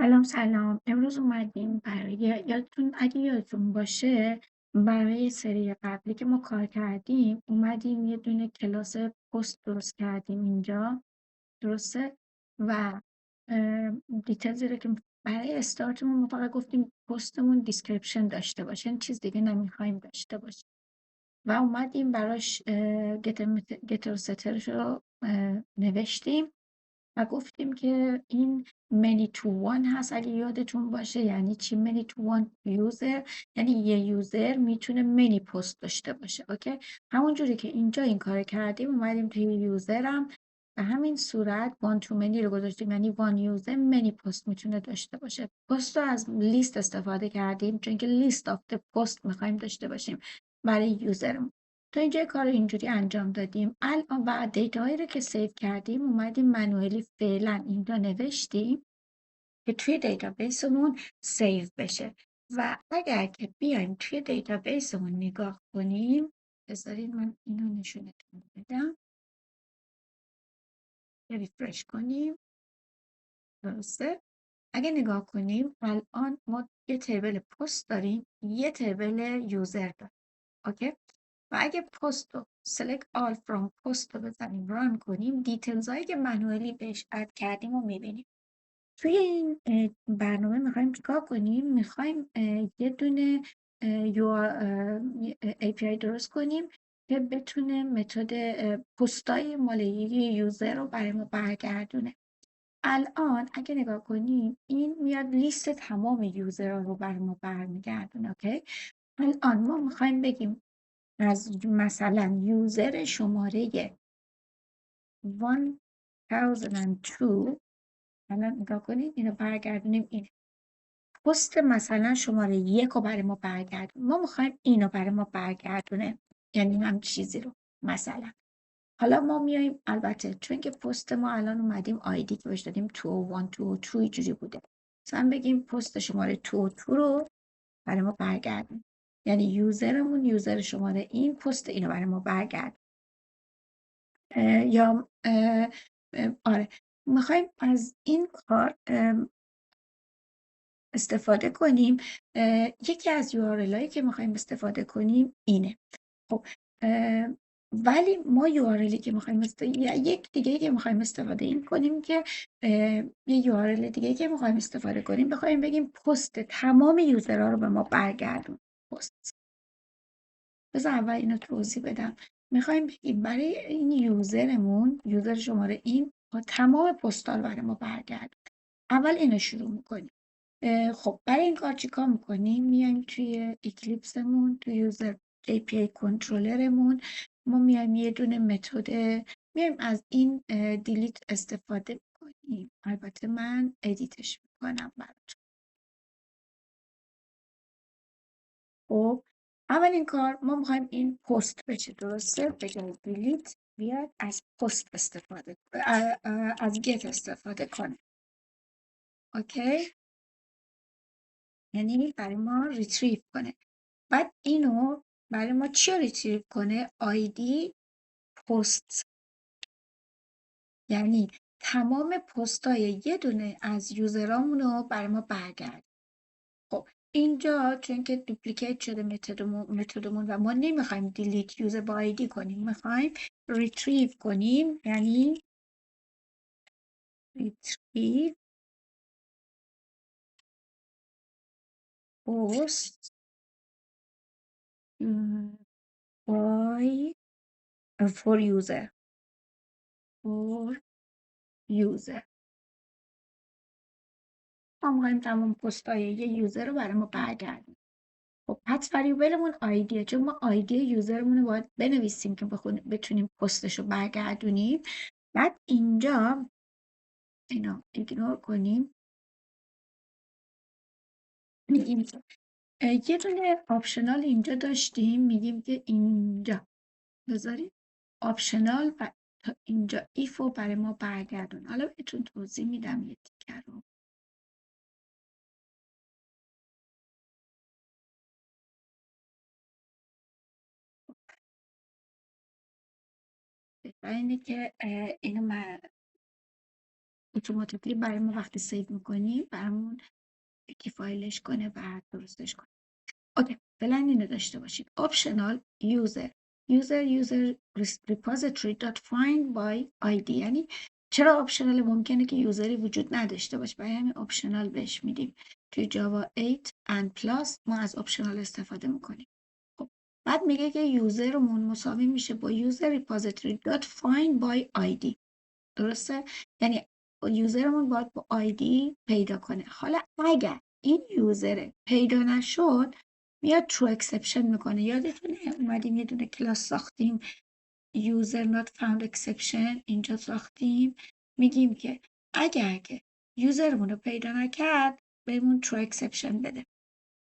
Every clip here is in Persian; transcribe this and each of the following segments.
سلام. امروز اومدیم اگه یادتون باشه برای سری قبلی که ما کار کردیم اومدیم یه دونه کلاس پست درست کردیم اینجا. درسته؟ و دیتیلزی رو که برای استارتمون ما فقط گفتیم پستمون دیسکریپشن داشته باشه، یعنی چیز دیگه نمیخوایم داشته باشه و اومدیم براش گتر سترش رو نوشتیم و گفتیم که این many to one هست. اگه یادتون باشه یعنی چی many to one user؟ یعنی یه یوزر میتونه many پست داشته باشه. اوکی، همون جوری که اینجا این کار کردیم اومدیم توی یوزرم به همین صورت one to many رو گذاشتیم، یعنی one user many پست میتونه داشته باشه. پست رو از لیست استفاده کردیم چون که لیست آف the post میخوایم داشته باشیم برای یوزرمون. تا اینجا کار اینجوری انجام دادیم. الان و دیتاهایی رو که سیو کردیم اومدیم منویلی فعلا اینجا نوشتیم که توی دیتابیسمون سیو بشه. و اگر که بیایم توی دیتابیسمون نگاه کنیم، بذارید من اینو نشونتون بدم، ریفرش کنیم. درسته؟ اگه نگاه کنیم الان ما یه تیبل پست داریم، یه تیبل یوزر داریم. اوکی، و اگه پست رو select all from پست رو بزنیم ران کنیم، دیتیلز هایی که منویلی بهش اد کردیم رو میبینیم. توی این برنامه میخوایم چیکار کنیم؟ میخوایم یه دونه API درست کنیم که بتونه متد پستای مال یوزر رو برای ما برگردونه. الان اگه نگاه کنیم این میاد لیست تمام یوزرها رو برای ما برمیگردونه. اوکی، الان ما میخوایم بگیم از مثلا یوزر شماره 1002، الان نگاه کنید اینو برگردونیم این پست مثلا شماره 1 رو برای ما برگردونه. ما میخوایم اینو برای ما برگردونه، یعنی هم چیزی رو مثلا. حالا ما میایم، البته چون که پست ما الان اومدیم آیدی که بهش دادیم 201 202 اینجوری بوده، مثلا بگیم پست شماره 22 رو برای ما برگردون، یعنی یوزرمون یوزر شماره این پست اینو برای ما برگرد. یا آره، میخوایم از این کار استفاده کنیم. یکی از URL هایی که میخوایم استفاده کنیم اینه. خب ولی ما URL که میخوایم یک دیگه که میخوایم استفاده این کنیم که یه URL دیگه که میخوایم استفاده کنیم بخوایم بگیم پست تمام یوزرها رو به ما برگردون. پست، بذار اول اینو توضیح بدم. میخوایم بگیم برای این یوزرمون، یوزر شماره این، تمام پستال برای ما برگردون. اول اینو شروع میکنیم. خب برای این کار چیکار میکنیم؟ میایم توی اکلیپسمون، توی یوزر API کنترلرمون، ما میایم یه دونه متد، میایم از این دیلیت استفاده میکنیم. البته من ادیتش میکنم براتون. خب اولین کار ما میخوایم این پست بشه، درسته؟ به جای دیلیت بیاد از پست استفاده از گت استفاده کنه. اوکی، یعنی برای ما ریتریو کنه. بعد اینو برای ما چی ریتریو کنه؟ آیدی پست، یعنی تمام پستای یه دونه از یوزرامون رو برای ما برگرد. خب اینجا چون که دوپلیکیت شده متدمون و ما نمیخوایم دیلیت یوزر با آیدی کنیم، میخوایم ریتریو کنیم، یعنی ریتریو پست بای فور یوزر ما میخوایم تمام پستای یه یوزر رو برای ما برگردیم. خب پس وریبلمون آیدیه، چون ما آیدی یوزرمون رو باید بنویسیم که بتونیم پستش رو برگردونیم. بعد اینجا اینو ایگنور کنیم، میگیم یه دونه آپشنال اینجا داشتیم، میگیم که اینجا بذاریم آپشنال و تا اینجا ایف رو برای ما برگردون. حالا بهتون توضیح میدم یه تیکر رو. بهتر اینه که اینو من اتوماتیکلی برای ما وقتی سیو میکنیم برامون یکی فایلش کنه و درستش کنه. اوکی، فعلا اینو داشته باشید. optional user repository dot find by id. یعنی چرا optional؟ ممکنه که یوزری وجود نداشته باشه، برای همین optional بهش میدیم. توی جاوا 8 and plus ما از optional استفاده میکنیم. خب بعد میگه که یوزرمون مساوی میشه با user repository dot find by id. درسته؟ یعنی یوزرمون باید با آیدی پیدا کنه. حالا اگر این یوزر پیدا نشد میاد true exception میکنه. یادتونه اومدیم یه دونه کلاس ساختیم user not found exception، اینجا ساختیم میگیم که اگر که یوزرمون رو پیدا نکرد بهمون true exception بده.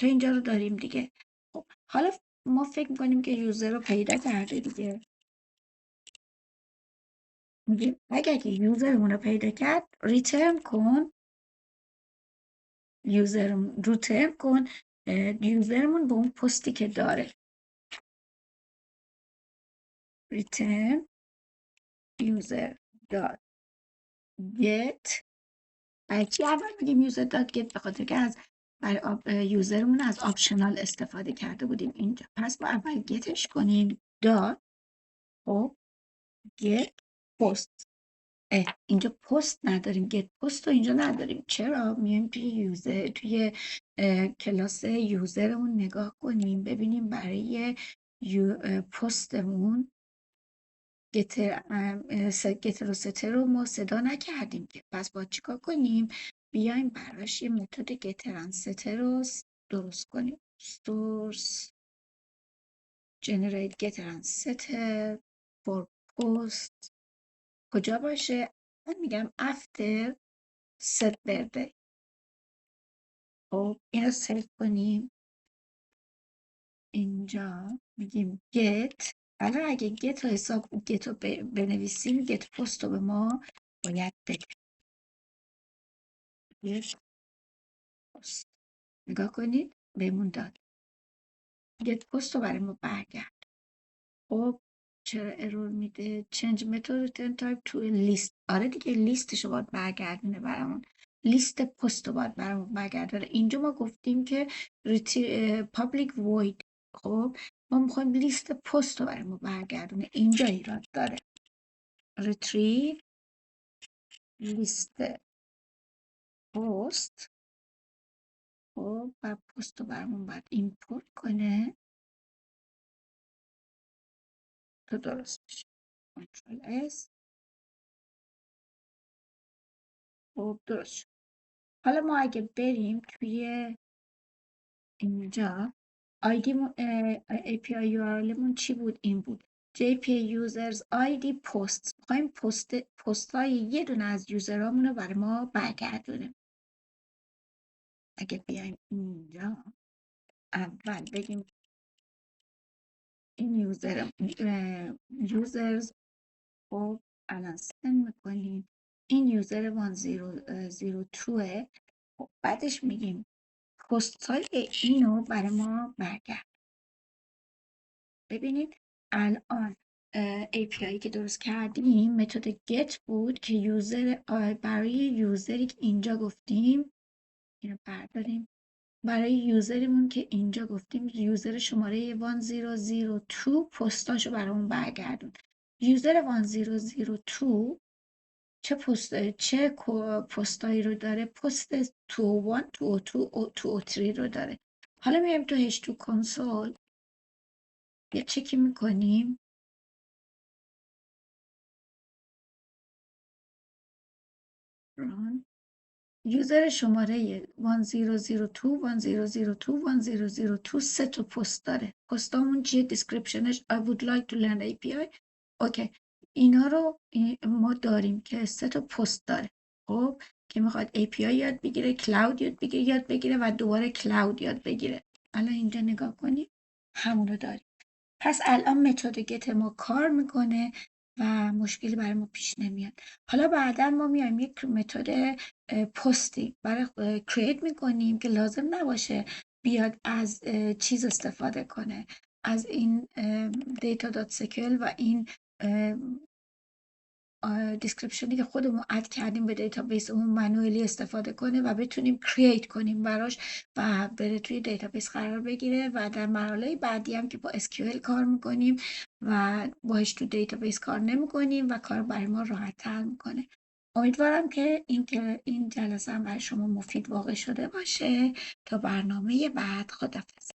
تو اینجا رو داریم دیگه. خب حالا ما فکر میکنیم که یوزر رو پیدا کرده دیگه، میگیم اگر که یوزرمون رو پیدا کرد ریترن کن یوزرمون به اون پستی که داره. return user dot get. برای چی اول میگیم user dot get؟ به خاطر که از برای یوزرمون از آپشنال استفاده کرده بودیم اینجا، پس با اول گتش کنیم dot خب get post. اینجا پست نداریم، گت پست رو اینجا نداریم. چرا؟ میایم توی کلاس یوزرمون نگاه کنیم ببینیم برای پستمون گتر و ستر رو ما صدا نکردیم که. پس باید چیکار کنیم؟ بیایم براش یه متد گتر اند ستر رو درست کنیم. source generate getter and setter for post کجا باشه؟ من میگم after set birthday. خب این رو سیو کنیم. اینجا میگیم get. حالا اگه get رو get رو بنویسیم get post رو به ما باید بده. get post نگاه کنید بهمون داد. get post رو برای ما برگرد. خب چرا ارور میده؟ change method return type to a list. آره دیگه لیستش رو باید برگردونه برامون. لیست پست رو باید برامون برگردونه. اینجا ما گفتیم که public void. خب ما میخوایم لیست پست رو برامون برگردونه. اینجا ایراد داره. retrieve لیست پست. خب و پست رو برامون باید ایمپورت کنه تا درست بشه. کنترل اس. خب درست شد. حالا ما اگه بریم توی اینجا API URL مون چی بود؟ این بود JPA users ID posts. میخوایم پست های یه دونه از یوزرامون رو برای ما برگردونه. اگه بیایم اینجا اول بگیم این یوزرز خب الان سن میکنیم این یوزر 1002 خب بعدش میگیم پست های اینو برای ما برگرد. ببینید الان API که درست کردیم متد get بود که برای یوزری که اینجا گفتیم اینو برداریم. برای یوزرمون که اینجا گفتیم یوزر شماره 1002 پستاشو برامون برگردون. یوزر 1002 چه پستایی رو داره؟ پست 201 202 203 رو داره. حالا میایم تو H2 کنسول یه چکی میکنیم. یوزر شماره 1002 1002 1002 سه تا پست داره. پستامون چیه؟ دیسکریپشنش I would like to learn API. اوکی اینا رو ما داریم که سه تا پست داره. خب که میخواد API یاد بگیره، کلاود یاد بگیره و دوباره کلاود یاد بگیره. الان اینجا نگاه کنید همونو داریم. پس الان متد گت ما کار میکنه و مشکلی برای ما پیش نمیاد. حالا بعدا ما میایم یک متد پستی برای کرییت میکنیم که لازم نباشه بیاد از چیز استفاده کنه، از این data.sql و این دیسکریپشنی که خودمون اد کردیم به دیتابیسمون منویلی استفاده کنه و بتونیم کرییت کنیم براش و بره توی دیتابیس قرار بگیره و در مرحله بعدی هم که با SQL کار میکنیم و باهاش تو دیتابیس کار نمیکنیم و کار برای ما راحت تر میکنه. امیدوارم که این جلسه هم برای شما مفید واقع شده باشه. تا برنامه بعد، خداحافظ.